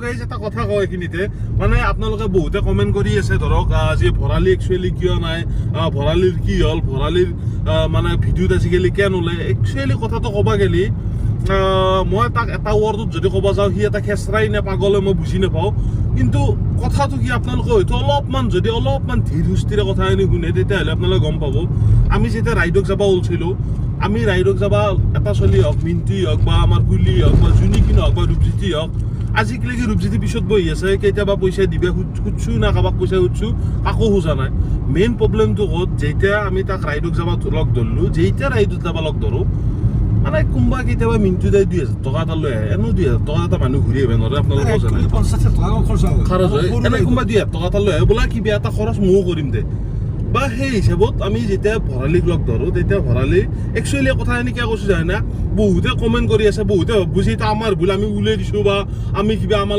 guys এটা কথা কয় এইখিনিতে মানে আপোনালোকে বহুতে কমেন্ট কৰি আছে ধৰক যে ভৰালি একচুৱেলি কিয় নাই ভৰালিৰ কি হ'ল ভৰালিৰ মানে ভিডিঅ'ত আজিকালি কিয় নোলে একচুৱেলি কথাটো ক'বা গেলি মই তাক এটা ৱৰ্ডত যদি ক'ব যাওঁ সি এটা খেচৰাই নে পাগলে মই বুজি নাপাওঁ কিন্তু কথাটো কি আপোনালোকে হয়তো অলপমান যদি অলপমান ধীৰ সুস্থিৰে কথাখিনি শুনে তেতিয়াহ'লে আপোনালোকে গম পাব আমি যেতিয়া ৰাইডক যাব ওলছিলোঁ আমি ৰাইডক যাবা এটা চলি হওক মিন্টি হওক বা আমাৰ কুলি হওক বা জুনিখিনি হওক বা ৰূপজ্যোতি হওক আজিকালি ৰূপজ্যোতি পিছত বহি আছে কেতিয়াবা পইচা দিবে খুজছোঁ না কাৰোবাক পইচা খুজছোঁ কাকো খোজা নাই মেইন প্ৰব্লেমটো ক'ত যেতিয়া আমি তাক ৰাইডক যাব লগ ধৰিলোঁ যেতিয়া ৰাইডত যাব লগ ধৰোঁ মানে কোনোবা কেতিয়াবা মিনিটটো যায় 2000 টকা এটা লৈ আহে এনো 2000 টকা এটা মানুহ ঘূৰি আহিব নোৱাৰে আপোনালোকে জানে 50 টকা খৰচ হয় এনে কোনোবা 2000 টকা এটা লৈ আহে বোলা কিবা এটা খৰচ ময়ো কৰিম দে বা সেই হিচাপত আমি যেতিয়া ভৰালিক লগ ধৰোঁ তেতিয়া ভৰালি একচুৱেলি কথা এনেকৈ কৈছোঁ জানে না বহুতে কমেণ্ট কৰি আছে বহুতে বুজি এটা আমাৰ ভুল আমি উলিয়াই দিছোঁ বা আমি কিবা আমাৰ